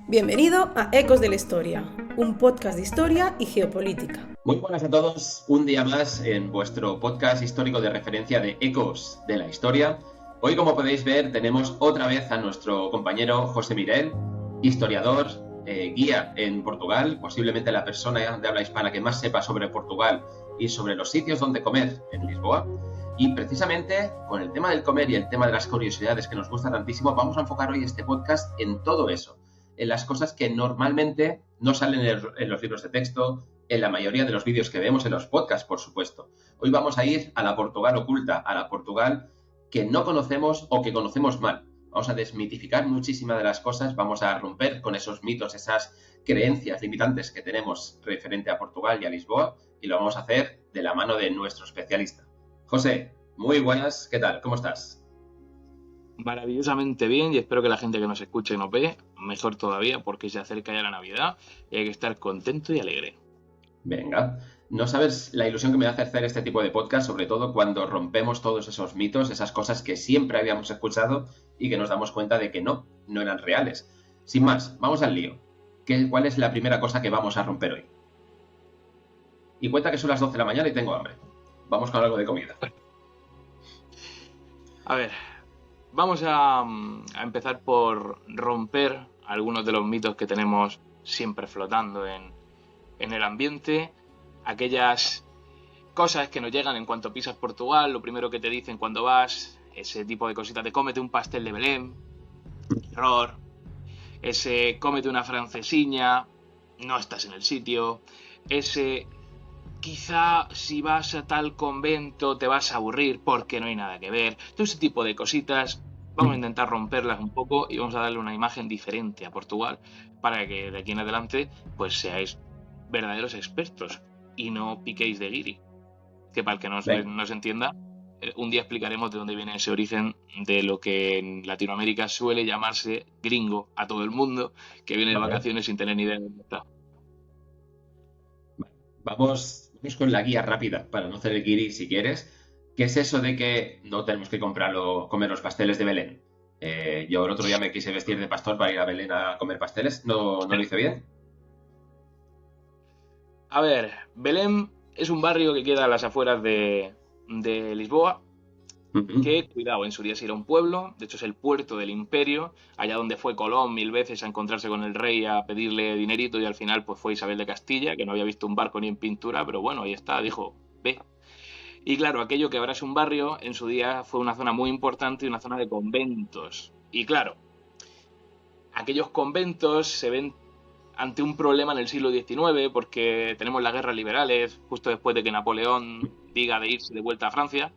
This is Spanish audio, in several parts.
Bienvenido a Ecos de la Historia, un podcast de historia y geopolítica. Muy buenas a todos, un día más en vuestro podcast histórico de referencia de Ecos de la Historia. Hoy, como podéis ver, tenemos otra vez a nuestro compañero José Mirel, historiador, guía en Portugal, posiblemente la persona de habla hispana que más sepa sobre Portugal y sobre los sitios donde comer en Lisboa. Y precisamente con el tema del comer y el tema de las curiosidades que nos gusta tantísimo, vamos a enfocar hoy este podcast en todo eso, en las cosas que normalmente no salen en los libros de texto, en la mayoría de los vídeos que vemos, en los podcasts, por supuesto. Hoy vamos a ir a la Portugal oculta, a la Portugal que no conocemos o que conocemos mal. Vamos a desmitificar muchísimas de las cosas, vamos a romper con esos mitos, esas creencias limitantes que tenemos referente a Portugal y a Lisboa, y lo vamos a hacer de la mano de nuestro especialista. José, muy buenas, ¿qué tal? ¿Cómo estás? Maravillosamente bien, y espero que la gente que nos escuche y nos ve, mejor todavía, porque se acerca ya la Navidad y hay que estar contento y alegre. Venga, no sabes la ilusión que me hace hacer este tipo de podcast, sobre todo cuando rompemos todos esos mitos, esas cosas que siempre habíamos escuchado y que nos damos cuenta de que no eran reales. Sin más, vamos al lío. ¿Cuál es la primera cosa que vamos a romper hoy? Y cuenta que son las 12 de la mañana y tengo hambre. Vamos con algo de comida. A ver, vamos a empezar por romper algunos de los mitos que tenemos siempre flotando en el ambiente, aquellas cosas que nos llegan en cuanto pisas Portugal, lo primero que te dicen cuando vas, ese tipo de cositas de cómete un pastel de Belén, error, ese cómete una francesiña, no estás en el sitio, ese quizá si vas a tal convento te vas a aburrir porque no hay nada que ver, todo ese tipo de cositas. Vamos a intentar romperlas un poco y vamos a darle una imagen diferente a Portugal para que de aquí en adelante pues seáis verdaderos expertos y no piquéis de guiri. Que para el que no se entienda, un día explicaremos de dónde viene ese origen de lo que en Latinoamérica suele llamarse gringo a todo el mundo que viene de vacaciones sin tener ni idea de dónde está. Vamos con la guía rápida para no hacer el guiri si quieres. ¿Qué es eso de que no tenemos que comer los pasteles de Belén? Yo el otro día me quise vestir de pastor para ir a Belén a comer pasteles. ¿No lo hice bien? A ver, Belén es un barrio que queda a las afueras de Lisboa, que, cuidado, en su día sí era un pueblo, de hecho es el puerto del imperio, allá donde fue Colón 1000 veces a encontrarse con el rey a pedirle dinerito y al final pues fue Isabel de Castilla, que no había visto un barco ni en pintura, pero bueno, ahí está, dijo, ve. Y claro, aquello que ahora es un barrio, en su día fue una zona muy importante y una zona de conventos. Y claro, aquellos conventos se ven ante un problema en el siglo XIX porque tenemos las guerras liberales, justo después de que Napoleón diga de irse de vuelta a Francia,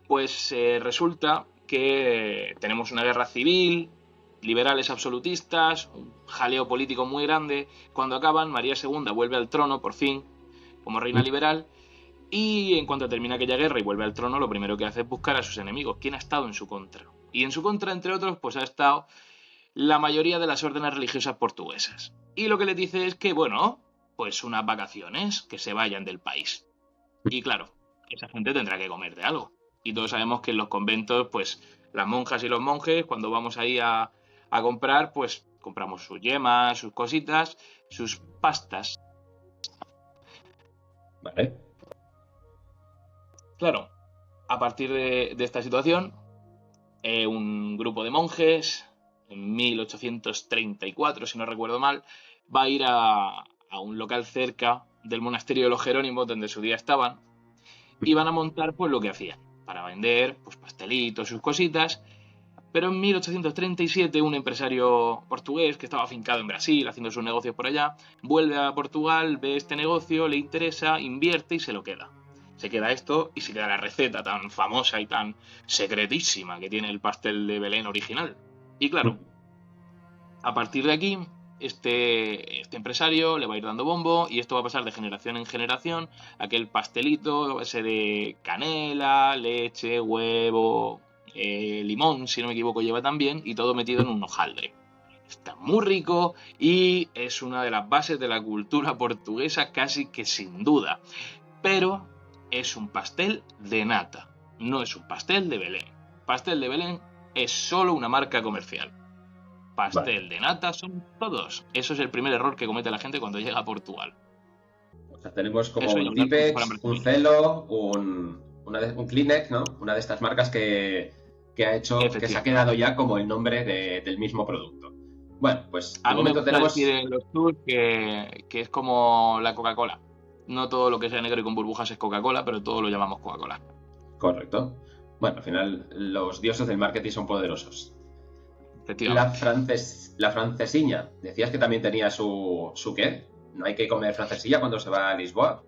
pues resulta que tenemos una guerra civil, liberales absolutistas, un jaleo político muy grande. Cuando acaban, María II vuelve al trono, por fin, como reina liberal, y en cuanto termina aquella guerra y vuelve al trono, lo primero que hace es buscar a sus enemigos. ¿Quién ha estado en su contra? Y en su contra, entre otros, pues ha estado la mayoría de las órdenes religiosas portuguesas. Y lo que le dice es que, bueno, pues unas vacaciones, que se vayan del país. Y claro, esa gente tendrá que comer de algo. Y todos sabemos que en los conventos, pues las monjas y los monjes, cuando vamos ahí a comprar, pues compramos sus yemas, sus cositas, sus pastas. Vale. Claro, a partir de esta situación, un grupo de monjes, en 1834, si no recuerdo mal, va a ir a un local cerca del monasterio de los Jerónimos, donde su día estaban, y van a montar pues lo que hacían, para vender pues pastelitos, sus cositas. Pero en 1837 un empresario portugués que estaba afincado en Brasil haciendo sus negocios por allá, vuelve a Portugal, ve este negocio, le interesa, invierte y se lo queda. Se queda esto y se queda la receta tan famosa y tan secretísima que tiene el pastel de Belén original. Y claro, a partir de aquí, este empresario le va a ir dando bombo y esto va a pasar de generación en generación. Aquel pastelito, ese de canela, leche, huevo, limón, si no me equivoco, lleva también, y todo metido en un hojaldre. Está muy rico y es una de las bases de la cultura portuguesa casi que sin duda. Pero es un pastel de nata, no es un pastel de Belén. Pastel de Belén es solo una marca comercial. pastel de nata son todos. Eso es el primer error que comete la gente cuando llega a Portugal. O sea, tenemos como un Tipex, un Celo, un Kleenex, ¿no? Una de estas marcas que ha hecho, que se ha quedado ya como el nombre del mismo producto. Bueno, pues a mí me gusta decir en los tours que es como la Coca-Cola. No todo lo que sea negro y con burbujas es Coca-Cola, pero todo lo llamamos Coca-Cola. Correcto. Bueno, al final los dioses del marketing son poderosos. Efectivamente. La francesiña, decías que también tenía su ¿qué? ¿No hay que comer francesilla cuando se va a Lisboa?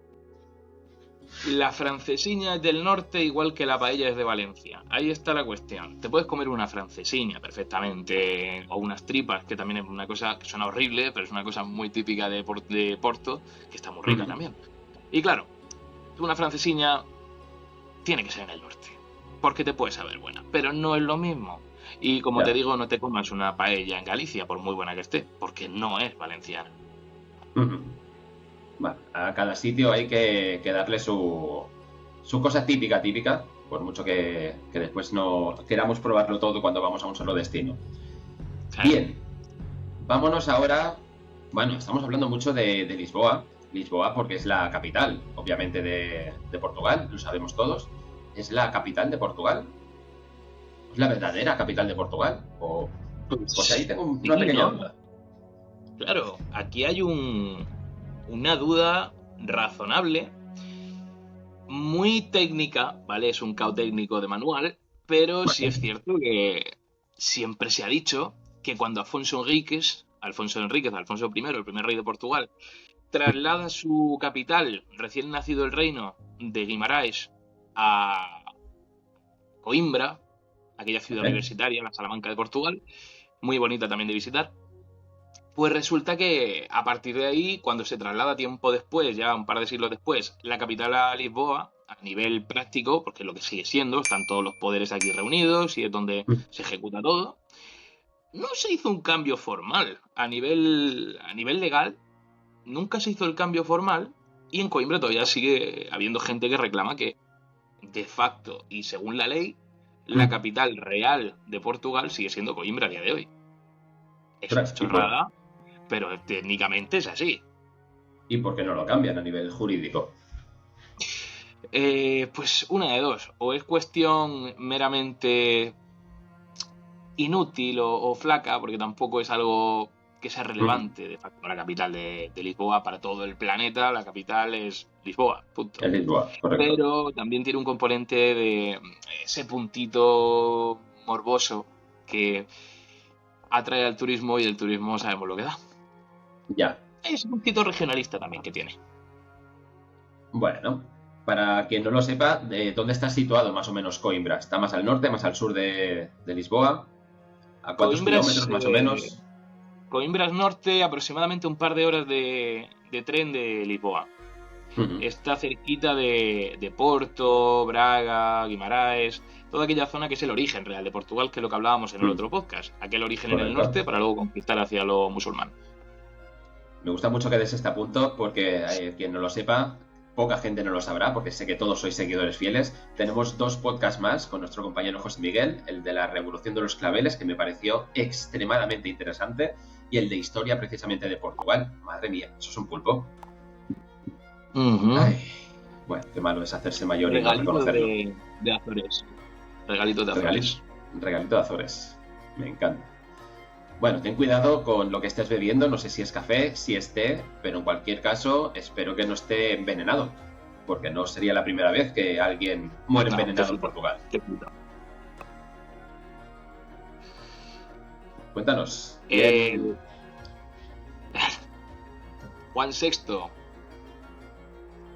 La francesiña es del norte igual que la paella es de Valencia. Ahí está la cuestión. Te puedes comer una francesiña perfectamente, o unas tripas, que también es una cosa que suena horrible, pero es una cosa muy típica de Porto, que está muy rica también. Y claro, una francesiña tiene que ser en el norte, porque te puede saber buena, pero no es lo mismo. Y como te digo, no te comas una paella en Galicia, por muy buena que esté, porque no es valenciana. Bueno, a cada sitio hay que darle su cosa típica, por mucho que después no queramos probarlo todo cuando vamos a un solo destino. Claro. Bien, vámonos ahora. Bueno, estamos hablando mucho de Lisboa. Lisboa porque es la capital, obviamente, de Portugal, lo sabemos todos. ¿Es la capital de Portugal? ¿Es la verdadera capital de Portugal? Pues ahí tengo una pequeña duda. Claro, aquí hay una duda razonable, muy técnica, ¿vale? Es un caos técnico de manual, pero sí es cierto que siempre se ha dicho que cuando Alfonso Enríquez, Alfonso I, el primer rey de Portugal, traslada su capital, recién nacido el reino, de Guimarães a Coimbra, aquella ciudad universitaria, la Salamanca de Portugal, muy bonita también de visitar. Pues resulta que a partir de ahí, cuando se traslada tiempo después, ya un par de siglos después, la capital a Lisboa, a nivel práctico, porque es lo que sigue siendo, están todos los poderes aquí reunidos y es donde se ejecuta todo, no se hizo un cambio formal. A nivel legal, nunca se hizo el cambio formal y en Coimbra todavía sigue habiendo gente que reclama que, de facto y según la ley, la capital real de Portugal sigue siendo Coimbra a día de hoy. Es una chorrada, pero técnicamente es así. ¿Y por qué no lo cambian a nivel jurídico? Pues una de dos. O es cuestión meramente inútil o flaca, porque tampoco es algo que sea relevante. De facto, la capital de Lisboa para todo el planeta, la capital es Lisboa, punto. Es Lisboa, correcto. Pero también tiene un componente de ese puntito morboso que atrae al turismo y el turismo sabemos lo que da. Ya. Es un puntito regionalista también que tiene. Bueno, para quien no lo sepa, ¿dónde está situado más o menos Coimbra? ¿Está más al norte, más al sur de Lisboa? ¿A cuántos kilómetros más o menos? Coimbra es norte, aproximadamente un par de horas de tren de Lisboa. Está cerquita de Porto, Braga, Guimarães, toda aquella zona que es el origen real de Portugal, que es lo que hablábamos en el otro podcast. Aquel origen en el norte para luego conquistar hacia lo musulmán. Me gusta mucho que des este punto porque quien no lo sepa, poca gente no lo sabrá, porque sé que todos sois seguidores fieles. Tenemos 2 podcasts más con nuestro compañero José Miguel, el de la Revolución de los Claveles, que me pareció extremadamente interesante, y el de historia precisamente de Portugal. Madre mía, eso es un pulpo. Ay, bueno, qué malo es hacerse mayor y no reconocerlo. De Azores. Regalito de Azores. Regalito de Azores. Me encanta. Bueno, ten cuidado con lo que estés bebiendo. No sé si es café, si es té, pero en cualquier caso espero que no esté envenenado, porque no sería la primera vez que alguien muere envenenado en Portugal. Cuéntanos. Juan VI.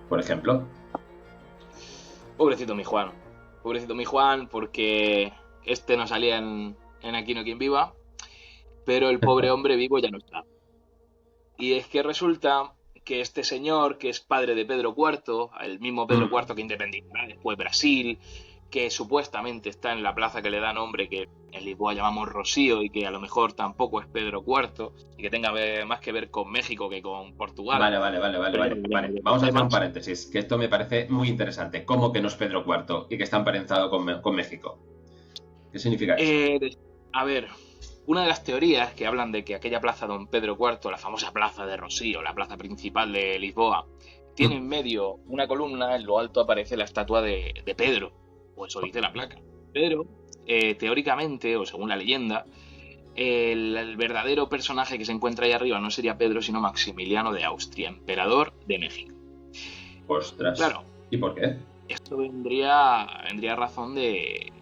Por ejemplo. Pobrecito mi Juan, porque este no salía en Aquí no quien viva, pero el pobre hombre vivo ya no está. Y es que resulta que este señor, que es padre de Pedro IV, el mismo Pedro IV que independizará después Brasil, que supuestamente está en la plaza que le da nombre, que en Lisboa llamamos Rocío, y que a lo mejor tampoco es Pedro IV, y que tenga más que ver con México que con Portugal. Vale. Vamos a hacer un paréntesis, que esto me parece muy interesante. ¿Cómo que no es Pedro IV y que está emparentado con México? ¿Qué significa eso? A ver, Una de las teorías que hablan de que aquella plaza Don Pedro IV, la famosa plaza de Rosío, la plaza principal de Lisboa, tiene en medio una columna, en lo alto aparece la estatua de Pedro, o eso dice la placa. Pero, teóricamente, o según la leyenda, el verdadero personaje que se encuentra ahí arriba no sería Pedro, sino Maximiliano de Austria, emperador de México. ¡Ostras! Claro. ¿Y por qué? Esto vendría a razón de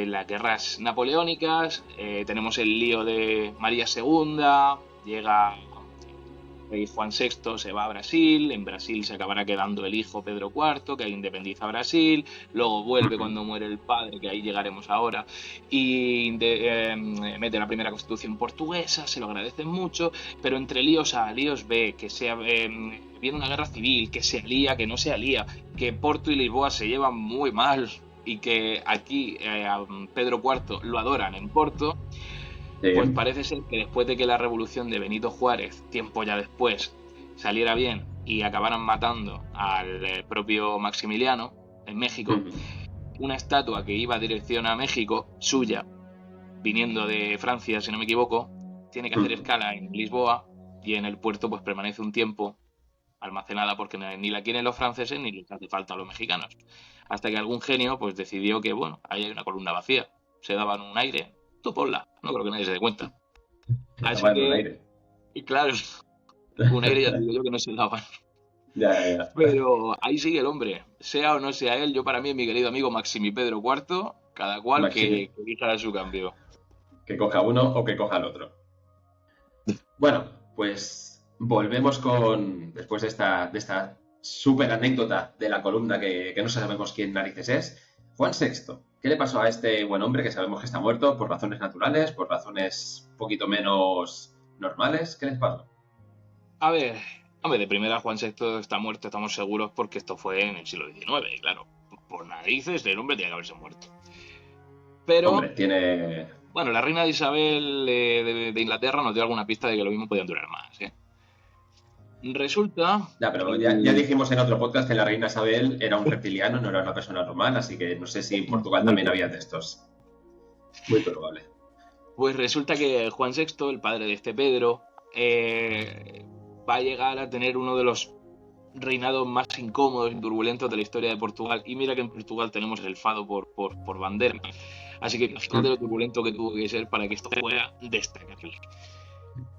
las guerras napoleónicas. Tenemos el lío de María II, llega rey Juan VI, se va a Brasil, en Brasil se acabará quedando el hijo Pedro IV, que independiza Brasil, luego vuelve cuando muere el padre, que ahí llegaremos ahora, y mete la primera constitución portuguesa, se lo agradecen mucho, pero entre líos a líos ve que viene una guerra civil, que se alía, que no se alía, que Porto y Lisboa se llevan muy mal, y que aquí a Pedro IV lo adoran en Porto. Pues parece ser que después de que la revolución de Benito Juárez, tiempo ya después, saliera bien y acabaran matando al propio Maximiliano en México, una estatua que iba dirección a México, suya, viniendo de Francia, si no me equivoco, tiene que hacer escala en Lisboa y en el puerto pues permanece un tiempo almacenada porque ni la quieren los franceses ni les hace falta a los mexicanos. Hasta que algún genio pues decidió que, bueno, ahí hay una columna vacía, se daban un aire. Tú ponla, no creo que nadie se dé cuenta. Así que, un aire. Y claro, un aire ya digo yo que no se daban. Ya. Pero ahí sigue el hombre, sea o no sea él, yo para mí es mi querido amigo Maximi Pedro IV, cada cual que elija su cambio. Que coja uno o que coja el otro. Bueno, pues volvemos después de esta súper anécdota de la columna que no sabemos quién narices es. Juan VI, ¿qué le pasó a este buen hombre que sabemos que está muerto por razones naturales, por razones un poquito menos normales? ¿Qué les pasó? A ver, de primera Juan VI está muerto, estamos seguros, porque esto fue en el siglo XIX, claro. Por narices, el hombre tiene que haberse muerto. Pero, hombre, bueno, la reina Isabel de Inglaterra nos dio alguna pista de que lo mismo podía durar más, ¿eh? Resulta... pero ya dijimos en otro podcast que la reina Isabel era un reptiliano, no era una persona normal, así que no sé si en Portugal también había de estos. Muy probable. Pues resulta que Juan VI, el padre de este Pedro, va a llegar a tener uno de los reinados más incómodos y turbulentos de la historia de Portugal. Y mira que en Portugal tenemos el fado por bandera. Así que fíjate lo turbulento que tuvo que ser para que esto fuera destacable.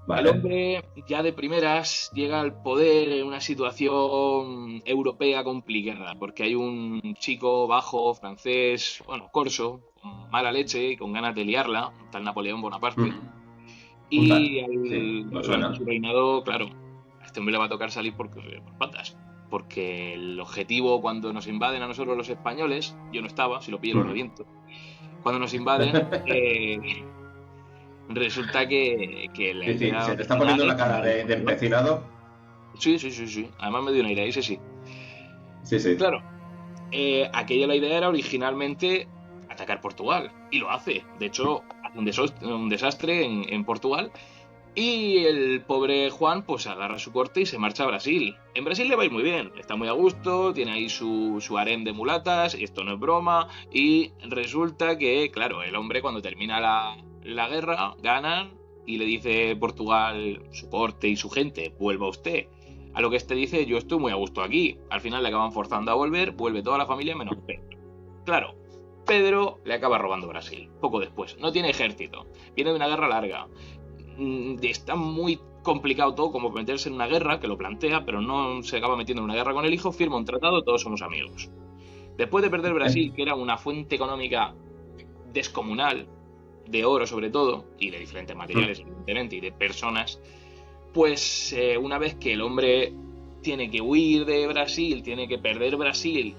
Vale. El hombre ya de primeras llega al poder en una situación europea complicada, porque hay un chico bajo, francés, corso, con mala leche y con ganas de liarla, un tal Napoleón Bonaparte. Y durante su reinado, claro, a este hombre le va a tocar salir por patas, porque el objetivo cuando nos invaden a nosotros los españoles, yo no estaba, si lo pillo lo reviento, cuando nos invaden... Resulta que se te está poniendo la cara de empecinado. Sí. Además me dio una idea, ese sí. Sí. Claro. Aquella la idea era originalmente atacar Portugal. Y lo hace. De hecho, hace un desastre en Portugal. Y el pobre Juan pues agarra su corte y se marcha a Brasil. En Brasil le va a ir muy bien. Está muy a gusto, tiene ahí su harem de mulatas. Y esto no es broma. Y resulta que, claro, el hombre cuando termina la guerra, ganan y le dice Portugal, su corte y su gente, vuelva usted. A lo que este dice, yo estoy muy a gusto aquí. Al final le acaban forzando a volver, vuelve toda la familia menos Pedro. Claro, Pedro le acaba robando Brasil, poco después. No tiene ejército, viene de una guerra larga. Está muy complicado todo como meterse en una guerra, que lo plantea, pero no se acaba metiendo en una guerra con el hijo, firma un tratado, todos somos amigos. Después de perder Brasil, que era una fuente económica descomunal, de oro sobre todo, y de diferentes materiales evidentemente, y de personas, pues una vez que el hombre tiene que huir de Brasil, tiene que perder Brasil,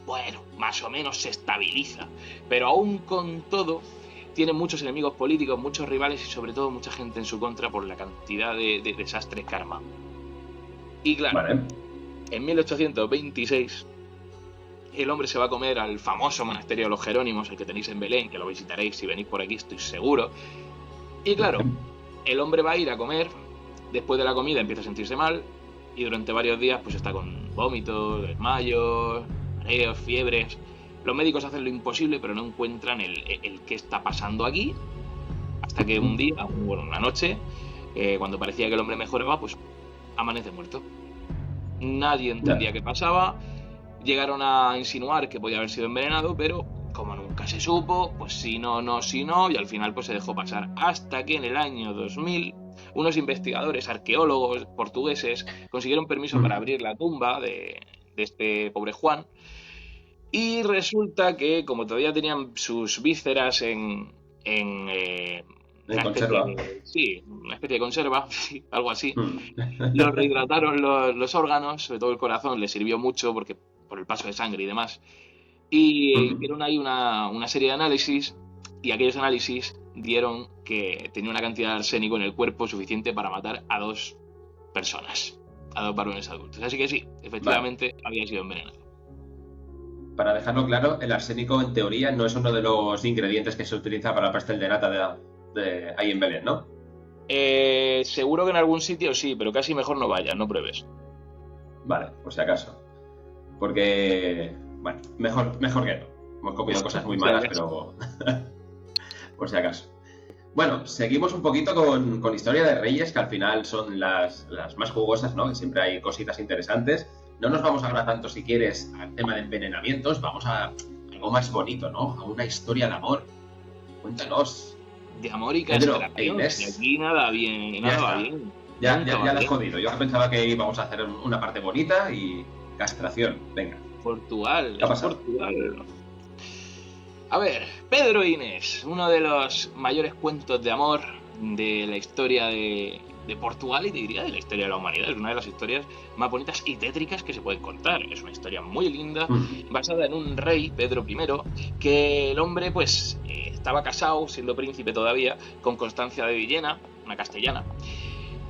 bueno, más o menos se estabiliza, pero aún con todo tiene muchos enemigos políticos, muchos rivales y sobre todo mucha gente en su contra por la cantidad de desastres que arma. Y claro, en 1826 el hombre se va a comer al famoso monasterio de los Jerónimos, el que tenéis en Belén, que lo visitaréis si venís por aquí, estoy seguro. Y claro, el hombre va a ir a comer, después de la comida empieza a sentirse mal, y durante varios días pues está con vómitos, desmayos, mareos, fiebres. Los médicos hacen lo imposible, pero no encuentran el qué está pasando aquí, Hasta que un día, bueno, una noche, cuando parecía que el hombre mejoraba, pues amanece muerto. Nadie entendía qué pasaba. Llegaron a insinuar que podía haber sido envenenado, pero como nunca se supo, pues si no, y al final pues se dejó pasar. Hasta que en el año 2000, unos investigadores, arqueólogos portugueses, consiguieron permiso para abrir la tumba de este pobre Juan. Y resulta que, como todavía tenían sus vísceras en conserva. Sí, una especie de conserva, sí, algo así. Los rehidrataron los órganos, sobre todo el corazón, les sirvió mucho porque por el paso de sangre y demás. Y hicieron ahí una serie de análisis, y aquellos análisis dieron que tenía una cantidad de arsénico en el cuerpo suficiente para matar a 2 personas, a 2 varones adultos. Así que sí, efectivamente había sido envenenado. Para dejarlo claro, el arsénico en teoría no es uno de los ingredientes que se utiliza para el pastel de nata de ahí en Belén, ¿no? Seguro que en algún sitio sí, pero casi mejor no vayas, no pruebes. Vale, por si acaso. Porque, bueno, mejor que no. Hemos comido cosas muy malas, pero por si acaso. Bueno, seguimos un poquito con Historia de Reyes, que al final son las más jugosas, ¿no? Que siempre hay cositas interesantes. No nos vamos ahora tanto, si quieres, al tema de envenenamientos, vamos a algo más bonito, ¿no? A una historia de amor. Cuéntanos. De amor y castración. Y aquí nada bien, nada va bien. Ya la has jodido. Yo pensaba que íbamos a hacer una parte bonita y castración. Venga. Portugal. ¿Qué ha pasado? Portugal. A ver, Pedro e Inés, uno de los mayores cuentos de amor de la historia de Portugal y te diría de la historia de la humanidad. Es una de las historias más bonitas y tétricas que se pueden contar. Es una historia muy linda, basada en un rey, Pedro I, que el hombre pues estaba casado, siendo príncipe todavía, con Constancia de Villena, una castellana.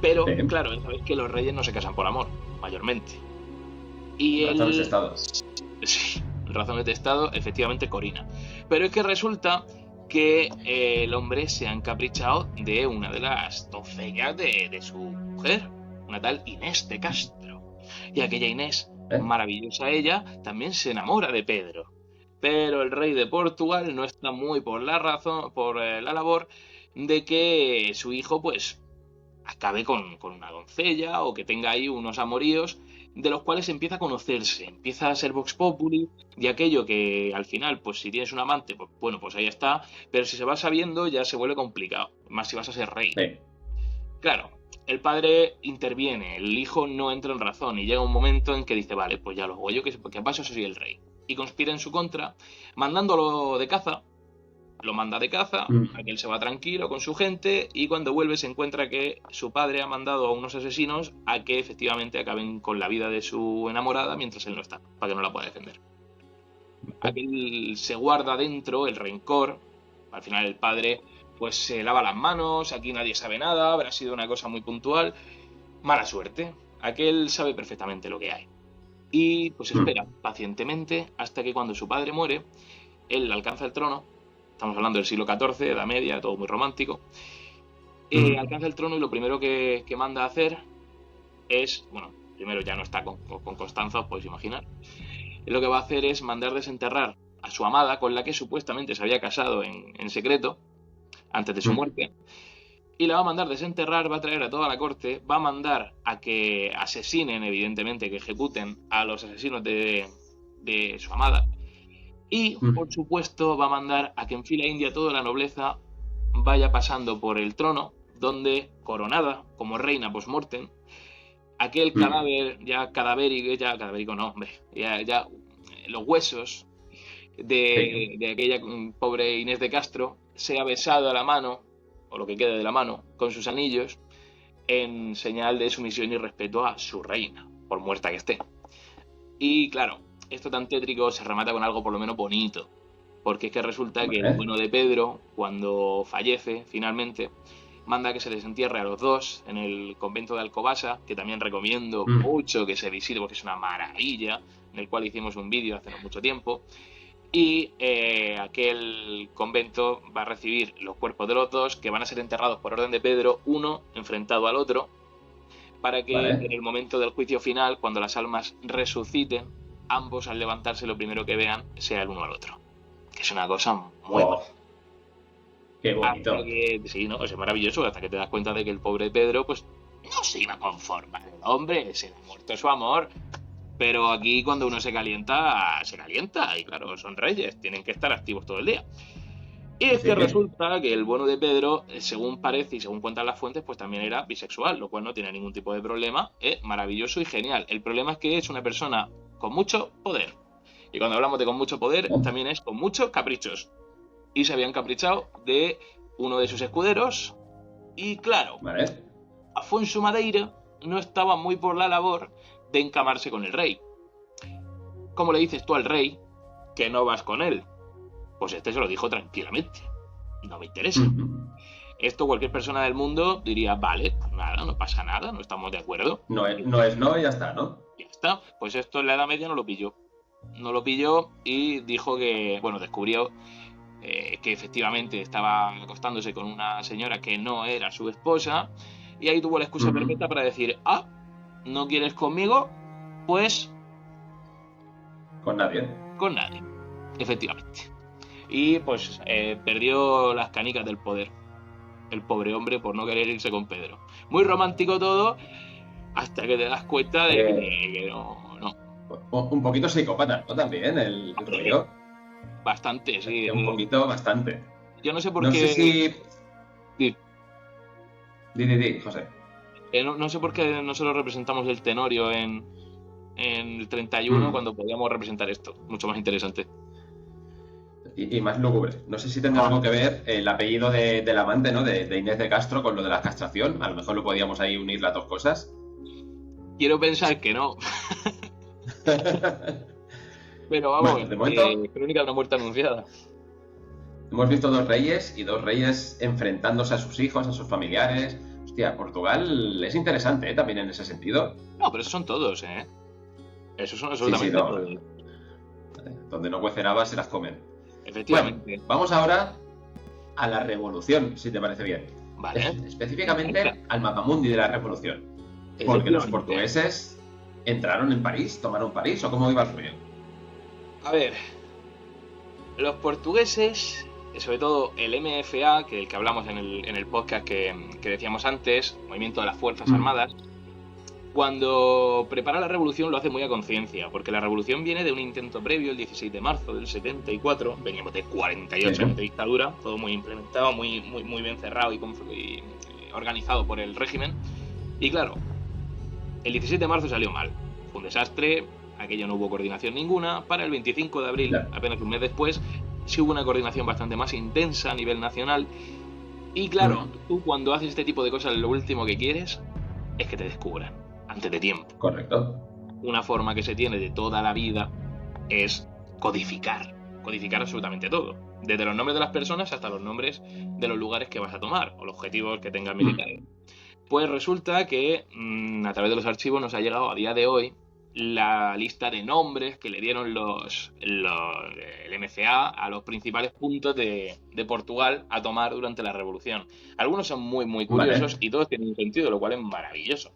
Pero, claro, sabéis que los reyes no se casan por amor, mayormente. Y razones de Estado. Sí, razones de Estado, efectivamente, Corina. Pero es que resulta que el hombre se ha encaprichado de una de las doncellas de su mujer, una tal Inés de Castro. Y aquella Inés, maravillosa ella, también se enamora de Pedro. Pero el rey de Portugal no está muy por la labor de que su hijo, pues, acabe con una doncella o que tenga ahí unos amoríos de los cuales empieza a conocerse, empieza a ser vox populi, y aquello que al final, pues si tienes un amante, pues bueno, pues ahí está, pero si se va sabiendo ya se vuelve complicado, más si vas a ser rey. Sí. Claro, el padre interviene, el hijo no entra en razón y llega un momento en que dice, vale, pues ya lo hago yo, que paso soy el rey. Y conspira en su contra, mandándolo de caza. Lo manda de caza, aquel se va tranquilo con su gente y cuando vuelve se encuentra que su padre ha mandado a unos asesinos a que efectivamente acaben con la vida de su enamorada mientras él no está, para que no la pueda defender. Aquel se guarda dentro el rencor, al final el padre pues se lava las manos, aquí nadie sabe nada, habrá sido una cosa muy puntual, mala suerte, aquel sabe perfectamente lo que hay. Y pues espera pacientemente hasta que cuando su padre muere, él alcanza el trono. Estamos hablando del siglo XIV, Edad Media, todo muy romántico. Alcanza el trono y lo primero que manda a hacer es, bueno, primero ya no está con Constanza, os podéis imaginar. Lo que va a hacer es mandar desenterrar a su amada, con la que supuestamente se había casado en secreto, antes de su muerte. Y la va a mandar desenterrar, va a traer a toda la corte, va a mandar a que asesinen, evidentemente, que ejecuten a los asesinos de su amada. Y, por supuesto, va a mandar a que en fila india toda la nobleza vaya pasando por el trono, donde, coronada como reina post-mortem, aquel cadáver, cadavérico no, hombre, ya los huesos de aquella pobre Inés de Castro, sea besado a la mano, o lo que quede de la mano, con sus anillos, en señal de sumisión y respeto a su reina, por muerta que esté. Y, claro, esto tan tétrico se remata con algo por lo menos bonito, porque es que resulta que el bueno de Pedro, cuando fallece finalmente, manda que se desentierre a los dos en el convento de Alcobaça, que también recomiendo mucho que se visite porque es una maravilla, en el cual hicimos un vídeo hace no mucho tiempo, y aquel convento va a recibir los cuerpos de los dos, que van a ser enterrados por orden de Pedro, uno enfrentado al otro, para que en el momento del juicio final, cuando las almas resuciten, ambos al levantarse lo primero que vean sea el uno al otro. Que es una cosa muy buena. Qué bonito. Sí, ¿no? Es maravilloso, hasta que te das cuenta de que el pobre Pedro, pues, no se iba a conformar. El hombre, se le ha muerto su amor. Pero aquí cuando uno se calienta. Y claro, son reyes, tienen que estar activos todo el día. Y es que resulta que el bueno de Pedro, según parece y según cuentan las fuentes, pues también era bisexual, lo cual no tiene ningún tipo de problema, maravilloso y genial. El problema es que es una persona con mucho poder. Y cuando hablamos de con mucho poder, también es con muchos caprichos. Y se había encaprichado de uno de sus escuderos. Y claro, Afonso Madeira no estaba muy por la labor de encamarse con el rey. ¿Cómo le dices tú al rey que no vas con él? Pues este se lo dijo tranquilamente. No me interesa. Esto cualquier persona del mundo diría, vale, pues nada, no pasa nada, no estamos de acuerdo. No es no y ya está, ¿no? Ya está. Pues esto en la Edad Media no lo pilló. No lo pilló y dijo que, bueno, descubrió que efectivamente estaba acostándose con una señora que no era su esposa, y ahí tuvo la excusa perfecta para decir, ¿no quieres conmigo? Pues... Con nadie. Con nadie, efectivamente. Y pues perdió las canicas del poder, el pobre hombre, por no querer irse con Pedro. Muy romántico todo, hasta que te das cuenta de que no. Un poquito psicópata, ¿no? También el rollo. Bastante, sí. Un poquito, bastante. Yo no sé por qué... No sé si... Di, José. No sé por qué nosotros representamos el Tenorio en el 31 cuando podíamos representar esto. Mucho más interesante. Y más lúgubre. No sé si tendrá algo que ver el apellido del amante, ¿no? De Inés de Castro con lo de la castración. A lo mejor lo podíamos ahí unir las dos cosas. Quiero pensar que no. Pero vamos, bueno, de momento, crónica de una muerte anunciada. Hemos visto dos reyes enfrentándose a sus hijos, a sus familiares. Hostia, Portugal es interesante, también en ese sentido. No, pero esos son todos, Esos son absolutamente todos. Donde no cuecen habas se las comen. Efectivamente. Bueno, vamos ahora a la revolución, si te parece bien. Vale. Específicamente al mapamundi de la revolución. Porque los portugueses entraron en París, tomaron París, ¿o cómo iba el rollo? A ver, los portugueses, sobre todo el MFA, que el que hablamos en el podcast que decíamos antes, Movimiento de las Fuerzas Armadas, cuando prepara la revolución lo hace muy a conciencia, porque la revolución viene de un intento previo, el 16 de marzo del 74, veníamos de 48 años de dictadura, todo muy implementado, muy bien cerrado y organizado por el régimen, y claro, el 16 de marzo salió mal, fue un desastre, aquello no hubo coordinación ninguna. Para el 25 de abril, apenas un mes después, sí hubo una coordinación bastante más intensa a nivel nacional. Y claro, tú cuando haces este tipo de cosas, lo último que quieres es que te descubran antes de tiempo. Correcto. Una forma que se tiene de toda la vida es codificar absolutamente todo, desde los nombres de las personas hasta los nombres de los lugares que vas a tomar o los objetivos que tengas militares. Pues resulta que a través de los archivos nos ha llegado a día de hoy la lista de nombres que le dieron el MCA a los principales puntos de Portugal a tomar durante la revolución. Algunos son muy curiosos y todos tienen un sentido, lo cual es maravilloso.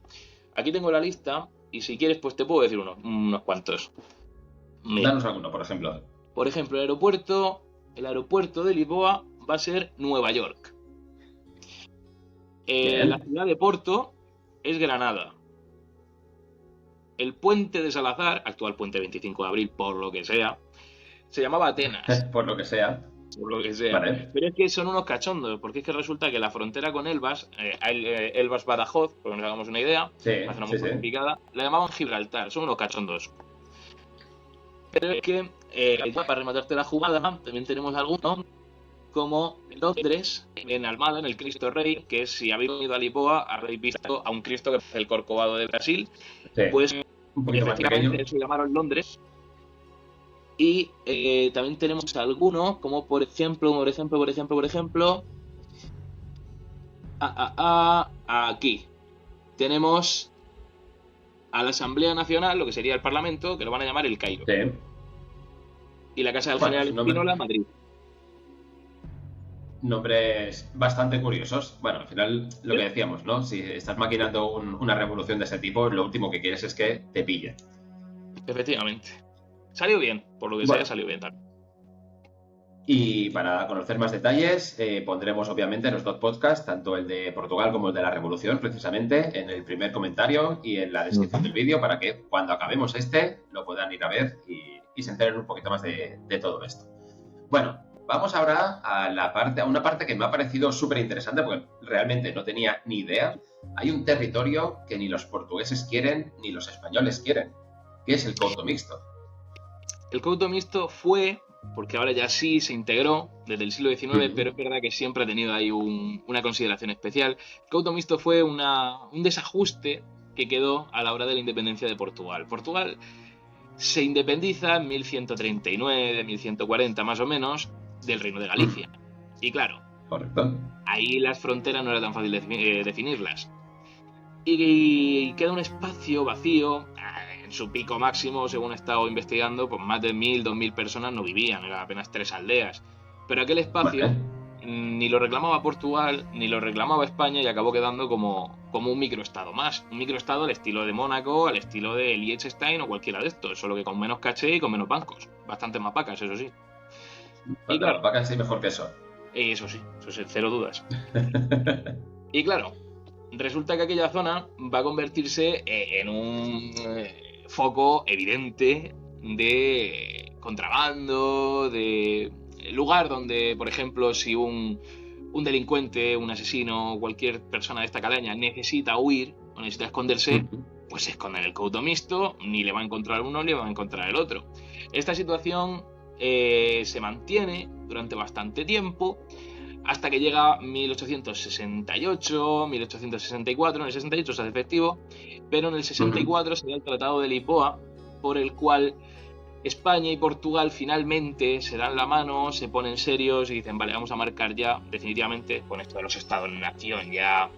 Aquí tengo la lista y si quieres pues te puedo decir unos cuantos. Mira. Danos alguno, por ejemplo. Por ejemplo, el aeropuerto de Lisboa va a ser Nueva York. La ciudad de Porto es Granada. El puente de Salazar, actual puente 25 de abril, por lo que sea, se llamaba Atenas. Por lo que sea. Vale. Pero es que son unos cachondos, porque es que resulta que la frontera con Elvas, Elvas Badajoz, porque nos hagamos una idea, una zona muy complicada, la llamaban Gibraltar, son unos cachondos. Pero es que, para rematarte la jugada, también tenemos algunos, como Londres, en Almada, en el Cristo Rey, que si habéis ido a Lisboa, habréis visto a un Cristo que es el Corcovado de Brasil, pues un poquito más pequeño. Eso llamaron Londres. Y también tenemos algunos, como por ejemplo, aquí tenemos a la Asamblea Nacional, lo que sería el Parlamento, que lo van a llamar el Cairo. Sí. Y la Casa del General Espínola, Madrid. Nombres bastante curiosos. Bueno, al final lo que decíamos, ¿no? Si estás maquinando una revolución de ese tipo, lo último que quieres es que te pille. Efectivamente. Salió bien, por lo que sea, salió bien también. Y para conocer más detalles, pondremos obviamente los dos podcasts, tanto el de Portugal como el de la Revolución, precisamente, en el primer comentario y en la descripción del vídeo, para que cuando acabemos lo puedan ir a ver y se enteren un poquito más de todo esto. Bueno, vamos ahora a una parte que me ha parecido súper interesante, porque realmente no tenía ni idea. Hay un territorio que ni los portugueses quieren ni los españoles quieren, que es el Couto Mixto. El Couto Mixto fue, porque ahora ya sí se integró desde el siglo XIX, pero es verdad que siempre ha tenido ahí una consideración especial. El Couto Mixto fue un desajuste que quedó a la hora de la independencia de Portugal. Portugal se independiza en 1139, 1140 más o menos, del Reino de Galicia. Y claro, correcto, ahí las fronteras no era tan fácil definirlas. Y queda un espacio vacío. En su pico máximo, según he estado investigando, pues más de 1.000, 2.000 personas no vivían, eran apenas 3 aldeas. Pero aquel espacio ni lo reclamaba Portugal, ni lo reclamaba España, y acabó quedando como un microestado más. Un microestado al estilo de Mónaco, al estilo de Liechtenstein o cualquiera de estos, solo que con menos caché y con menos bancos. Bastante más pacas, eso sí. Y claro, vacas sí mejor que eso. Eso sí, cero dudas. Y claro, resulta que aquella zona va a convertirse en un foco evidente de contrabando, de lugar donde, por ejemplo, si un delincuente, un asesino, cualquier persona de esta calaña necesita huir o necesita esconderse, pues se esconde en el Couto Mixto, ni le va a encontrar uno ni le va a encontrar el otro. Esta situación se mantiene durante bastante tiempo, hasta que llega 1868, 1864, en el 68 se hace efectivo, pero en el 64 se da el Tratado de Lisboa, por el cual España y Portugal finalmente se dan la mano, se ponen serios y dicen, vale, vamos a marcar ya definitivamente, con esto de los estados-nación ya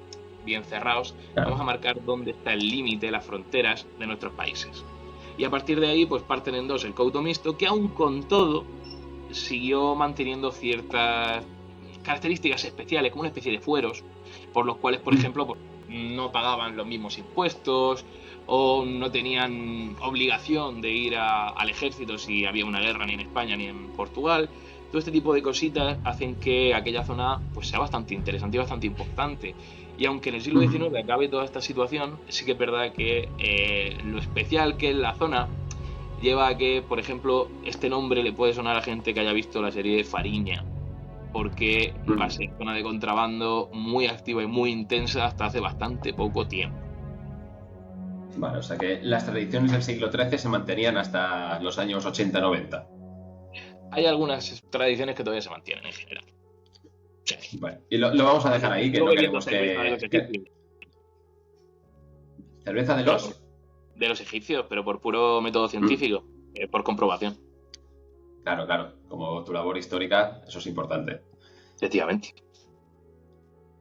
bien cerrados, vamos a marcar dónde está el límite, las fronteras de nuestros países. Y a partir de ahí, pues parten en dos el Couto Mixto, que aún con todo siguió manteniendo ciertas características especiales, como una especie de fueros, por los cuales, por ejemplo, pues, no pagaban los mismos impuestos o no tenían obligación de ir al ejército si había una guerra ni en España ni en Portugal. Todo este tipo de cositas hacen que aquella zona pues sea bastante interesante y bastante importante. Y aunque en el siglo XIX acabe toda esta situación, sí que es verdad que lo especial que es la zona lleva a que, por ejemplo, este nombre le puede sonar a gente que haya visto la serie de Fariña, porque va a ser zona de contrabando muy activa y muy intensa hasta hace bastante poco tiempo. Vale, o sea que las tradiciones del siglo XIII se mantenían hasta los años 80-90. Hay algunas tradiciones que todavía se mantienen en general. Sí. Bueno, y lo vamos a dejar ahí, que no queremos que... ¿Cerveza de los? De los egipcios, pero por puro método científico, por comprobación. Claro, como tu labor histórica, eso es importante. Efectivamente.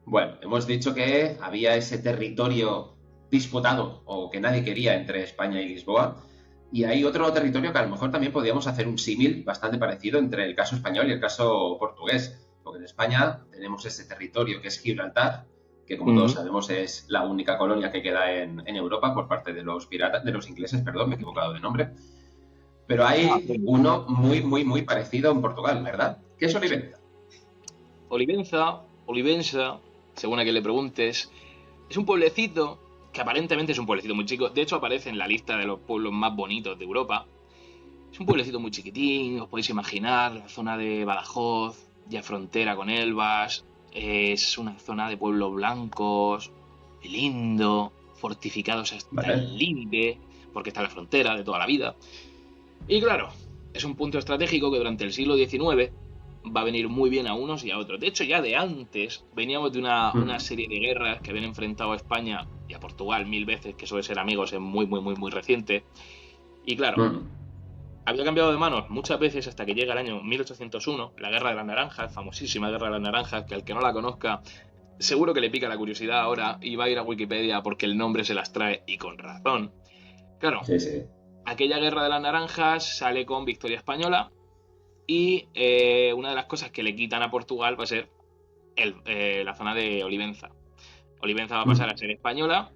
Bueno, hemos dicho que había ese territorio disputado o que nadie quería entre España y Lisboa, y hay otro territorio que a lo mejor también podríamos hacer un símil bastante parecido entre el caso español y el caso portugués, porque en España tenemos ese territorio que es Gibraltar, que como todos sabemos es la única colonia que queda en Europa por parte de los ingleses, perdón, me he equivocado de nombre. Pero hay uno muy parecido en Portugal, ¿verdad? ¿Qué es Olivenza? Olivenza, según a quien le preguntes, es un pueblecito que aparentemente es un pueblecito muy chico. De hecho, aparece en la lista de los pueblos más bonitos de Europa. Es un pueblecito muy chiquitín, os podéis imaginar, la zona de Badajoz, ya frontera con Elvas. Es una zona de pueblos blancos, lindo, fortificados hasta el límite, porque está en la frontera de toda la vida. Y claro, es un punto estratégico que durante el siglo XIX va a venir muy bien a unos y a otros. De hecho, ya de antes veníamos de una serie de guerras que habían enfrentado a España y a Portugal 1000 veces, que suele ser amigos en muy reciente. Y claro, había cambiado de manos muchas veces hasta que llega el año 1801, la Guerra de las Naranjas, famosísima Guerra de las Naranjas, que al que no la conozca seguro que le pica la curiosidad ahora y va a ir a Wikipedia porque el nombre se las trae y con razón. Claro, sí. Aquella Guerra de las Naranjas sale con victoria española y una de las cosas que le quitan a Portugal va a ser la zona de Olivenza. Olivenza va a pasar a ser española,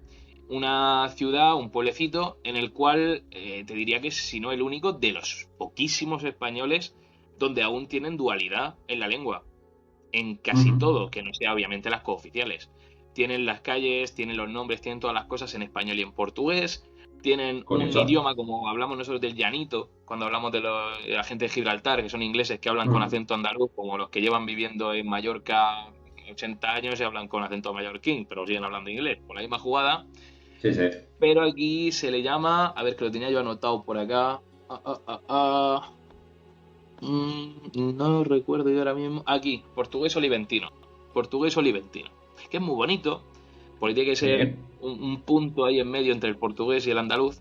una ciudad, un pueblecito en el cual te diría que si no el único de los poquísimos españoles donde aún tienen dualidad en la lengua, en casi todo, que no sea obviamente las cooficiales. Tienen las calles, tienen los nombres, tienen todas las cosas en español y en portugués, tienen un idioma como hablamos nosotros del llanito, cuando hablamos de la gente de Gibraltar, que son ingleses que hablan con acento andaluz, como los que llevan viviendo en Mallorca 80 años y hablan con acento mallorquín, pero siguen hablando inglés, por la misma jugada. Sí. Pero aquí se le llama, a ver que lo tenía yo anotado por acá, no recuerdo yo ahora mismo, aquí, portugués oliventino, que es muy bonito, porque tiene que ser un punto ahí en medio entre el portugués y el andaluz,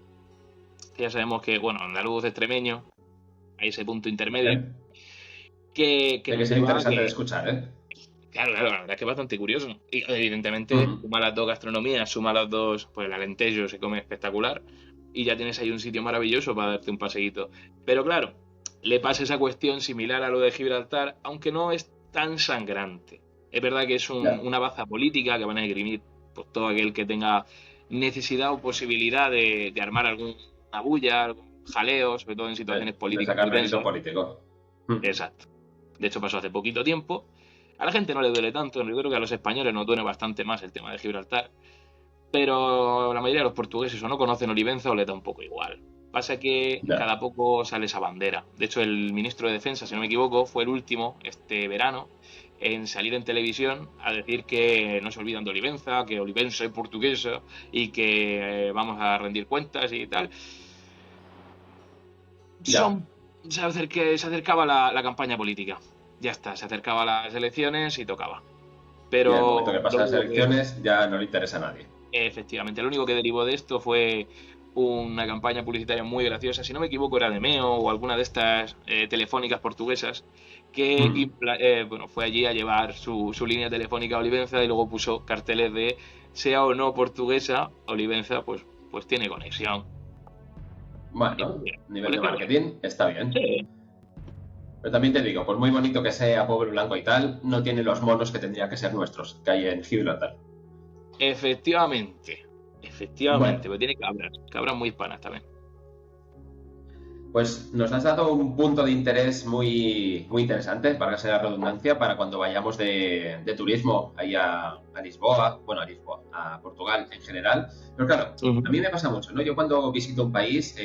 que ya sabemos que, bueno, andaluz extremeño, hay ese punto intermedio, que tiene que ser interesante de escuchar, ¿eh? Claro, la verdad es que es bastante curioso. Y evidentemente, suma las dos gastronomías, suma las dos, pues el alentejo se come espectacular y ya tienes ahí un sitio maravilloso para darte un paseíto. Pero claro, le pasa esa cuestión similar a lo de Gibraltar, aunque no es tan sangrante. Es verdad que es una baza política que van a esgrimir pues, todo aquel que tenga necesidad o posibilidad de armar alguna bulla, algún jaleo, sobre todo en situaciones políticas. De sacar rédito político. Exacto. De hecho, pasó hace poquito tiempo. A la gente no le duele tanto, yo creo que a los españoles nos duele bastante más el tema de Gibraltar, pero la mayoría de los portugueses o no conocen Olivenza o les da un poco igual. Pasa que cada poco sale esa bandera. De hecho, el ministro de Defensa, si no me equivoco, fue el último este verano en salir en televisión a decir que no se olvidan de Olivenza, que Olivenza es portuguesa y que vamos a rendir cuentas y tal. Se acercaba la campaña política. Ya está, se acercaba a las elecciones y tocaba. Pero en el momento que pasan las elecciones ya no le interesa a nadie. Efectivamente, lo único que derivó de esto fue una campaña publicitaria muy graciosa, si no me equivoco era de Meo o alguna de estas telefónicas portuguesas que fue allí a llevar su línea telefónica a Olivenza y luego puso carteles de sea o no portuguesa, Olivenza pues tiene conexión. Bueno, nivel de marketing está bien. Sí. Pero también te digo, por muy bonito que sea, pobre blanco y tal, no tiene los monos que tendría que ser nuestros, que hay en Gibraltar. Efectivamente, bueno. Pero tiene cabras muy hispanas también. Pues nos has dado un punto de interés muy, muy interesante, para que sea la redundancia, para cuando vayamos de turismo ahí a Lisboa, a Portugal en general. Pero claro, a mí me pasa mucho, ¿no? Yo cuando visito un país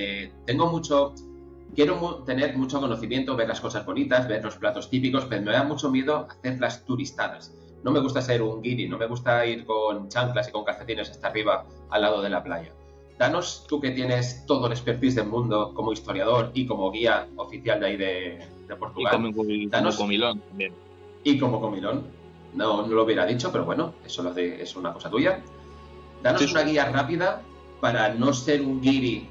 quiero tener mucho conocimiento, ver las cosas bonitas, ver los platos típicos, pero me da mucho miedo hacer las turistadas. No me gusta ser un guiri, no me gusta ir con chanclas y con calcetines hasta arriba al lado de la playa. Danos, tú que tienes todo el expertise del mundo como historiador y como guía oficial de ahí de Portugal. Y como comilón también. Y como comilón. No lo hubiera dicho, pero bueno, eso es una cosa tuya. Danos una guía rápida para no ser un guiri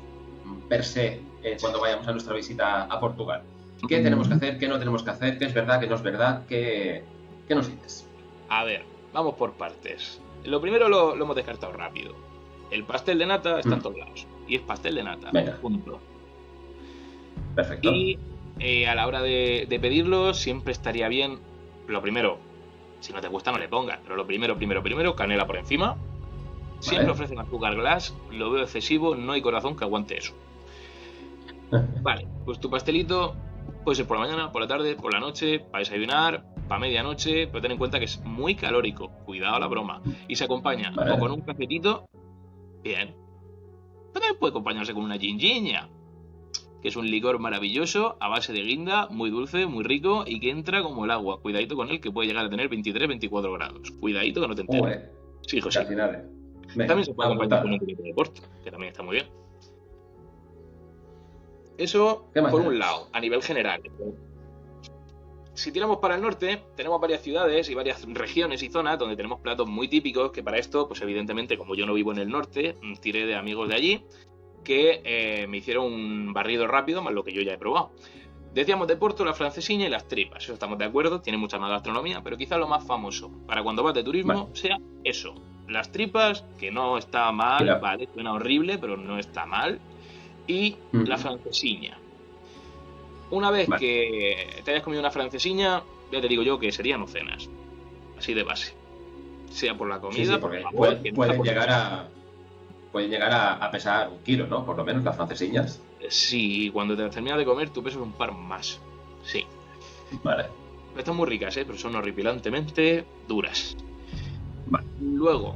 per se cuando vayamos a nuestra visita a Portugal. ¿Qué tenemos que hacer? ¿Qué no tenemos que hacer? ¿Qué es verdad? ¿Qué no es verdad? ¿Qué nos dices? A ver, vamos por partes. Lo primero lo hemos descartado rápido. El pastel de nata está en todos lados. Y es pastel de nata. Venga. Punto. Perfecto. Y a la hora de pedirlo, siempre estaría bien. Lo primero, si no te gusta, no le pongas. Pero lo primero, canela por encima. Siempre ofrecen azúcar glass. Lo veo excesivo. No hay corazón que aguante eso. Vale, pues tu pastelito puede ser por la mañana, por la tarde, por la noche, para desayunar, para medianoche, pero ten en cuenta que es muy calórico, cuidado la broma, y se acompaña o con un cafetito, bien, pero también puede acompañarse con una gingiña, que es un licor maravilloso a base de guinda, muy dulce, muy rico y que entra como el agua. Cuidadito con él, que puede llegar a tener 23-24 grados. Cuidadito que no te enteres. Sí, José. También se puede acompañar con un poquito de porto, que también está muy bien. Eso por un lado, a nivel general. Si tiramos para el norte, tenemos varias ciudades y varias regiones y zonas donde tenemos platos muy típicos, que para esto, pues evidentemente, como yo no vivo en el norte, tiré de amigos de allí, que me hicieron un barrido rápido, más lo que yo ya he probado. Decíamos de Porto, la francesiña y las tripas, eso estamos de acuerdo, tiene mucha más gastronomía, pero quizás lo más famoso para cuando vas de turismo sea eso, las tripas, que no está mal, vale, suena horrible, pero no está mal. Y la francesiña. Una vez que te hayas comido una francesiña, ya te digo yo que serían cenas. Así de base. Sea por la comida, porque pueden llegar a pesar 1 kilo, ¿no? Por lo menos las francesiñas. Sí, cuando te terminas de comer, tu peso es un par más. Sí. Vale. Están muy ricas, pero son horripilantemente duras. Vale. Luego,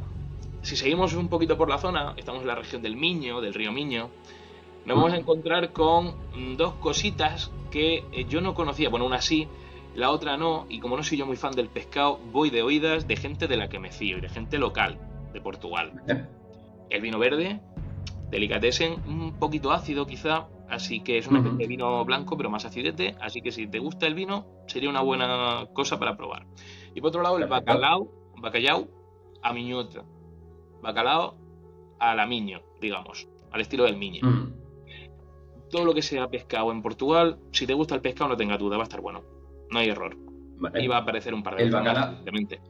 si seguimos un poquito por la zona, estamos en la región del Miño, del río Miño, nos vamos a encontrar con dos cositas que yo no conocía. Bueno, una sí, la otra no, y como no soy yo muy fan del pescado, voy de oídas de gente de la que me fío y de gente local de Portugal. El vino verde, delicatessen, un poquito ácido quizá, así que es una especie de vino blanco pero más acidete, así que si te gusta el vino sería una buena cosa para probar. Y por otro lado el bacalao a miñota, bacalao a la miño, digamos, al estilo del Miño. Todo lo que sea pescado en Portugal, si te gusta el pescado no tenga duda, va a estar bueno, no hay error. Vale. Y va a aparecer un par de veces más, evidentemente.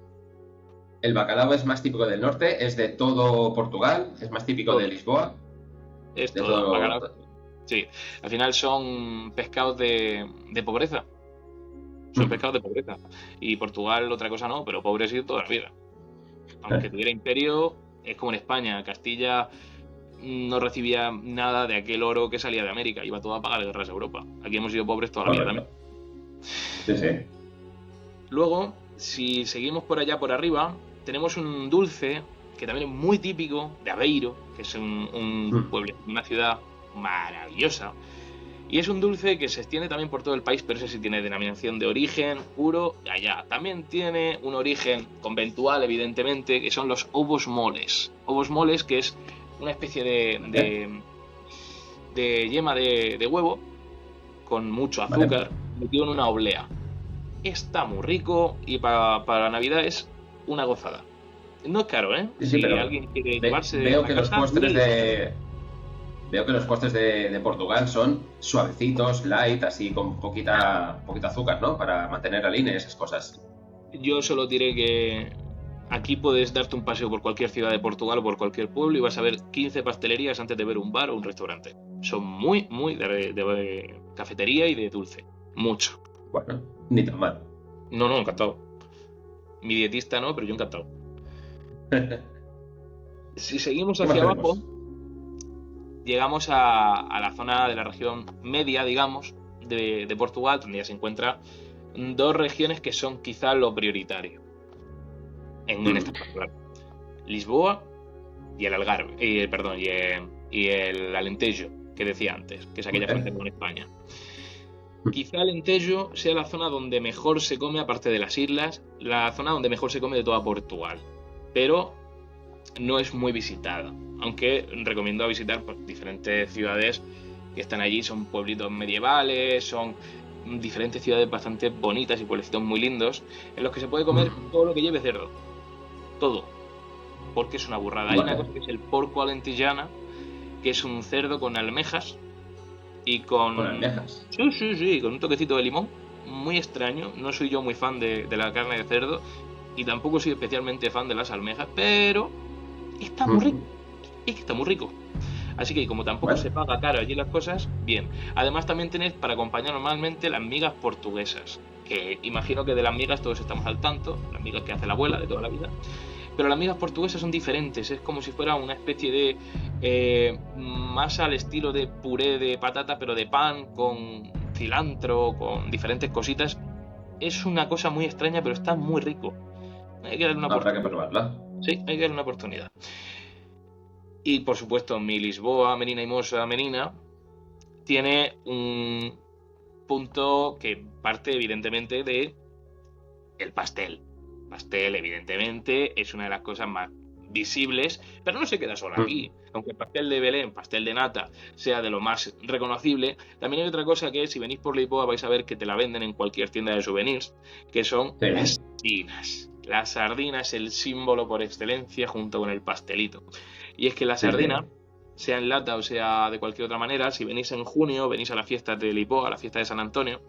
El bacalao es más típico del norte, es de todo Portugal, es más típico de Lisboa. Es todo bacalao. Sí, al final son pescados de pobreza. Son pescados de pobreza. Y Portugal otra cosa no, pero pobre ha sido toda la vida. Aunque tuviera imperio, es como en España. Castilla no recibía nada de aquel oro que salía de América. Iba todo a pagar guerras a Europa. Aquí hemos sido pobres toda la vida también. Sí, sí. Luego, si seguimos por allá por arriba, tenemos un dulce que también es muy típico de Aveiro, que es un pueblo, una ciudad maravillosa. Y es un dulce que se extiende también por todo el país, pero ese sí tiene denominación de origen puro de allá. También tiene un origen conventual, evidentemente, que son los ovos moles. Ovos moles, que es una especie de yema de huevo con mucho azúcar metido en una oblea. Está muy rico y para Navidad es una gozada. No es caro, ¿eh? Sí, si pero alguien quiere llevarse veo que los postres de Portugal son suavecitos, light, así con poquita azúcar, ¿no? Para mantener la línea y esas cosas. Yo solo diré que aquí puedes darte un paseo por cualquier ciudad de Portugal o por cualquier pueblo y vas a ver 15 pastelerías antes de ver un bar o un restaurante. Son muy, muy de cafetería y de dulce. Mucho. Bueno, ni tan mal. No, encantado. Mi dietista no, pero yo encantado. Si seguimos hacia abajo, llegamos a la zona de la región media, digamos, de Portugal, donde ya se encuentran dos regiones que son quizá lo prioritario en esta particular: Lisboa y el Algarve, y el Alentejo, que decía antes, que es aquella frontera con España. Quizá Alentejo sea la zona donde mejor se come, aparte de las islas, la zona donde mejor se come de toda Portugal. Pero no es muy visitada, aunque recomiendo visitar diferentes ciudades que están allí. Son pueblitos medievales, son diferentes ciudades bastante bonitas y pueblecitos muy lindos en los que se puede comer todo lo que lleve cerdo, todo, porque es una burrada. Hay una cosa que es el porco alentillana, que es un cerdo con almejas y ¿Con almejas? Sí, con un toquecito de limón, muy extraño. No soy yo muy fan de la carne de cerdo y tampoco soy especialmente fan de las almejas, pero está muy rico. Es que está muy rico. Así que como tampoco se paga caro allí las cosas, bien. Además también tenéis para acompañar normalmente las migas portuguesas, que imagino que de las migas todos estamos al tanto, las migas que hace la abuela de toda la vida. Pero las migas portuguesas son diferentes, es como si fuera una especie de más al estilo de puré de patata, pero de pan, con cilantro, con diferentes cositas. Es una cosa muy extraña, pero está muy rico. Hay que darle una oportunidad. Habrá que probarla. Sí, hay que darle una oportunidad. Y por supuesto, mi Lisboa, Menina y Mosa, Menina, tiene un punto que parte evidentemente de el pastel. Pastel, evidentemente, es una de las cosas más visibles, pero no se queda solo aquí. Aunque el pastel de Belén, pastel de nata, sea de lo más reconocible, también hay otra cosa que si venís por Lisboa vais a ver que te la venden en cualquier tienda de souvenirs, que son las sardinas. La sardina es el símbolo por excelencia junto con el pastelito. Y es que la sardina, sea en lata o sea de cualquier otra manera, si venís en junio, venís a la fiesta de Lisboa, a la fiesta de San Antonio,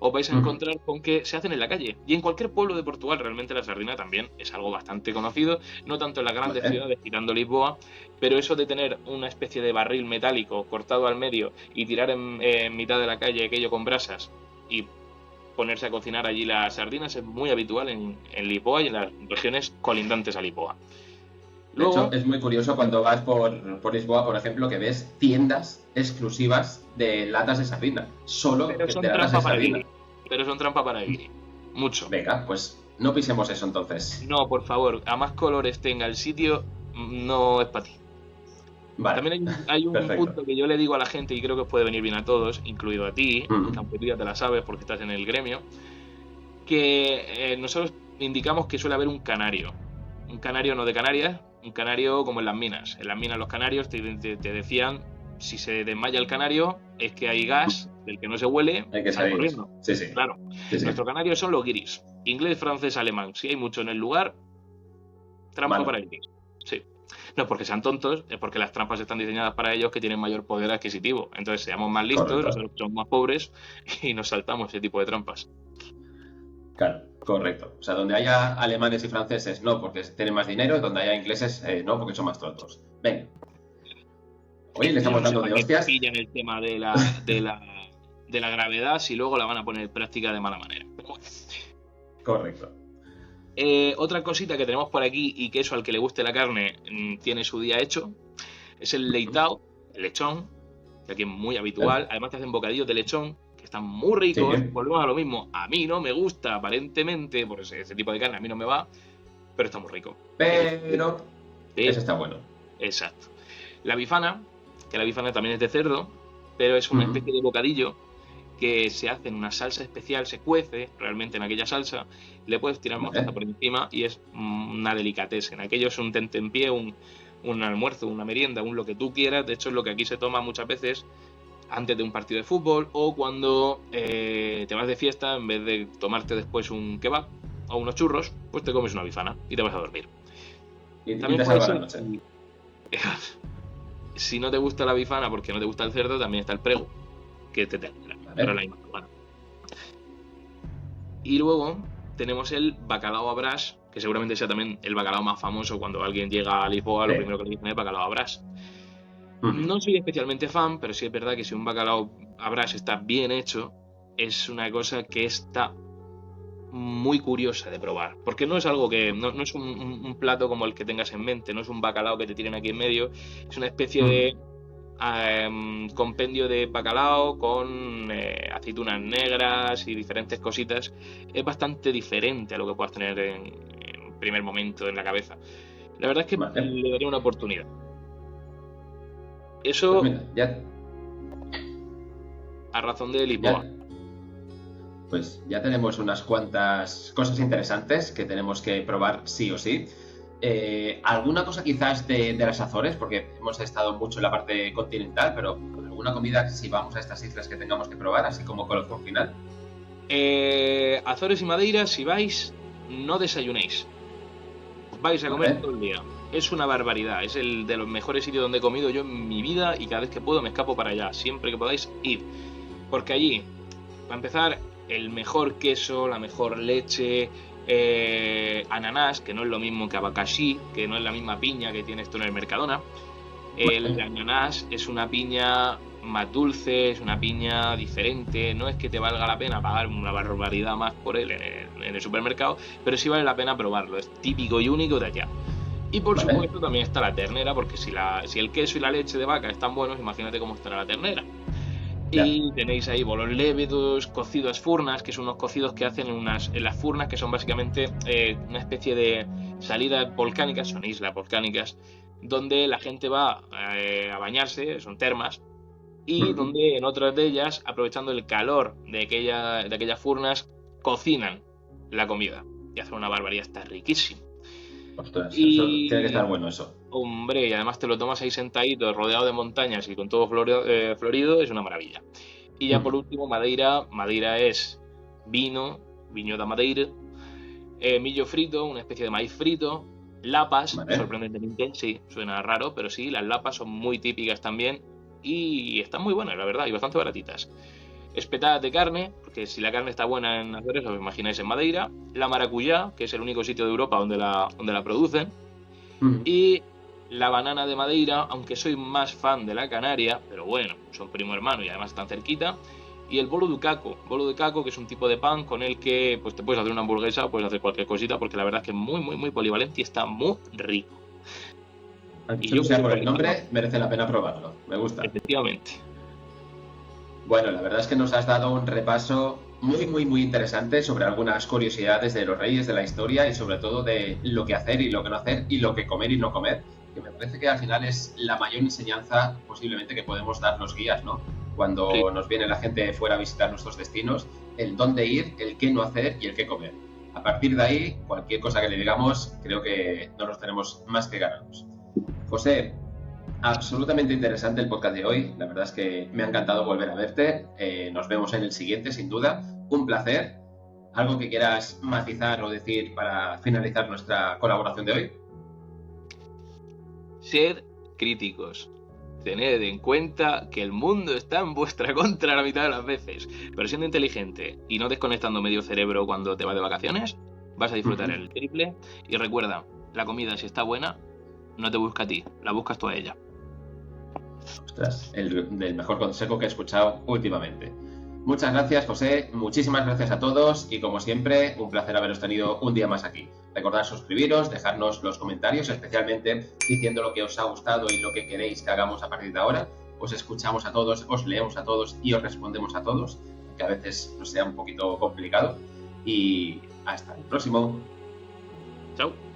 os vais a encontrar con que se hacen en la calle. Y en cualquier pueblo de Portugal realmente la sardina también es algo bastante conocido, no tanto en las grandes ciudades quitando Lisboa, pero eso de tener una especie de barril metálico cortado al medio y tirar en mitad de la calle aquello con brasas y ponerse a cocinar allí las sardinas es muy habitual en Lisboa y en las regiones colindantes a Lisboa. Luego, de hecho, es muy curioso cuando vas por Lisboa, por ejemplo, que ves tiendas exclusivas de latas de sardina. Solo pero que son de latas de sardina. pero son trampa para el guiri. Mucho. Venga, pues no pisemos eso entonces. No, por favor, a más colores tenga el sitio, no es para ti. Vale. También hay un punto que yo le digo a la gente y creo que os puede venir bien a todos, incluido a ti, aunque tú ya te la sabes porque estás en el gremio, que nosotros indicamos que suele haber un canario. Un canario no de Canarias, un canario como en las minas. En las minas los canarios te decían, si se desmaya el canario es que hay gas del que no se huele, hay que salir corriendo. Sí. Claro. Sí. Nuestro canario son los guiris. Inglés, francés, alemán. Si hay mucho en el lugar, trampa para guiris. Sí. No es porque sean tontos, es porque las trampas están diseñadas para ellos que tienen mayor poder adquisitivo. Entonces seamos más listos, nosotros somos más pobres y nos saltamos ese tipo de trampas. Claro, correcto. O sea, donde haya alemanes y franceses, no, porque tienen más dinero, y donde haya ingleses, no, porque son más tontos. Venga. Oye, le estamos dando de hostias. Pillan el tema de la gravedad si luego la van a poner en práctica de mala manera. Correcto. Otra cosita que tenemos por aquí y que eso al que le guste la carne tiene su día hecho es el leitao, el lechón, que aquí es muy habitual. Además te hacen bocadillos de lechón que están muy ricos. Sí. Volvemos a lo mismo. A mí no me gusta aparentemente, por ese tipo de carne a mí no me va, pero está muy rico. Pero eso está bueno. Exacto. La bifana, que la bifana también es de cerdo, pero es una especie de bocadillo que se hace en una salsa especial, se cuece realmente en aquella salsa, le puedes tirar mostaza por encima y es una delicatessen. Aquello es un tentempié, un almuerzo, una merienda, un lo que tú quieras. De hecho es lo que aquí se toma muchas veces antes de un partido de fútbol o cuando te vas de fiesta, en vez de tomarte después un kebab o unos churros, pues te comes una bifana y te vas a dormir. Y también puede ser, la noche. Si no te gusta la bifana porque no te gusta el cerdo, también está el prego, que te tendrá. Pero la misma. Y luego tenemos el bacalao a brás, que seguramente sea también el bacalao más famoso cuando alguien llega a Lisboa, lo primero que le dicen es bacalao a brás. No soy especialmente fan, pero sí es verdad que si un bacalao a brás está bien hecho, es una cosa que está muy curiosa de probar, porque no es algo que no es un plato como el que tengas en mente, no es un bacalao que te tiren aquí en medio, es una especie de compendio de bacalao con aceitunas negras y diferentes cositas. Es bastante diferente a lo que puedas tener en primer momento en la cabeza. La verdad es que le daría una oportunidad. Eso pues mira, ya... a razón de Lisboa. Pues ya tenemos unas cuantas cosas interesantes que tenemos que probar sí o sí. ¿Alguna cosa quizás de las Azores? Porque hemos estado mucho en la parte continental, pero ¿alguna comida si vamos a estas islas que tengamos que probar, así como colofón final? Azores y Madeira, si vais, no desayunéis. Vais a comer todo el día. Es una barbaridad. Es el de los mejores sitios donde he comido yo en mi vida y cada vez que puedo me escapo para allá. Siempre que podáis, id. Porque allí, para empezar, el mejor queso, la mejor leche... ananás, que no es lo mismo que abacaxi, que no es la misma piña que tienes tú en el Mercadona. El ananás es una piña más dulce, es una piña diferente, no es que te valga la pena pagar una barbaridad más por él en el supermercado, pero sí vale la pena probarlo, es típico y único de allá. Y por supuesto también está la ternera, porque si el queso y la leche de vaca están buenos, imagínate cómo estará la ternera. Y tenéis ahí bolos lévedos, cocidos furnas, que son unos cocidos que hacen en las furnas, que son básicamente una especie de salidas volcánicas, son islas volcánicas, donde la gente va a bañarse, son termas, y donde en otras de ellas, aprovechando el calor de aquellas furnas, cocinan la comida. Y hacen una barbaridad, está riquísimo. Ostras, eso tiene que estar bueno eso. Hombre, y además te lo tomas ahí sentadito, rodeado de montañas y con todo florido, es una maravilla. Y ya por último, Madeira. Madeira es viño da Madeira, millo frito, una especie de maíz frito, lapas, sorprendentemente, sí, suena raro, pero sí, las lapas son muy típicas también y están muy buenas, la verdad, y bastante baratitas. Espetadas de carne, porque si la carne está buena en Azores, os imagináis en Madeira. La maracuyá, que es el único sitio de Europa donde la producen. Y la banana de Madeira, aunque soy más fan de la canaria, pero bueno, son primo hermano y además están cerquita. Y el bolo de caco, que es un tipo de pan con el que pues te puedes hacer una hamburguesa o puedes hacer cualquier cosita, porque la verdad es que es muy, muy, muy polivalente y está muy rico. Y yo sea por el nombre, merece la pena probarlo. Me gusta. Efectivamente. Bueno, la verdad es que nos has dado un repaso muy, muy, muy interesante sobre algunas curiosidades de los reyes de la historia y sobre todo de lo que hacer y lo que no hacer y lo que comer y no comer, que me parece que al final es la mayor enseñanza posiblemente que podemos dar los guías, ¿no? Cuando Sí. nos viene la gente fuera a visitar nuestros destinos, el dónde ir, el qué no hacer y el qué comer. A partir de ahí, cualquier cosa que le digamos, creo que no nos tenemos más que ganados. José, absolutamente interesante el podcast de hoy. La verdad es que me ha encantado volver a verte. Nos vemos en el siguiente, sin duda. Un placer. ¿Algo que quieras matizar o decir para finalizar nuestra colaboración de hoy? Sed críticos. Tened en cuenta que el mundo está en vuestra contra la mitad de las veces. Pero siendo inteligente y no desconectando medio cerebro cuando te vas de vacaciones, vas a disfrutar el triple. Y recuerda, la comida, si está buena, no te busca a ti, la buscas tú a ella. Ostras, el mejor consejo que he escuchado últimamente. Muchas gracias, José. Muchísimas gracias a todos y, como siempre, un placer haberos tenido un día más aquí. Recordad suscribiros, dejarnos los comentarios, especialmente diciendo lo que os ha gustado y lo que queréis que hagamos a partir de ahora. Os escuchamos a todos, os leemos a todos y os respondemos a todos, que a veces nos sea un poquito complicado. Y hasta el próximo. Chao.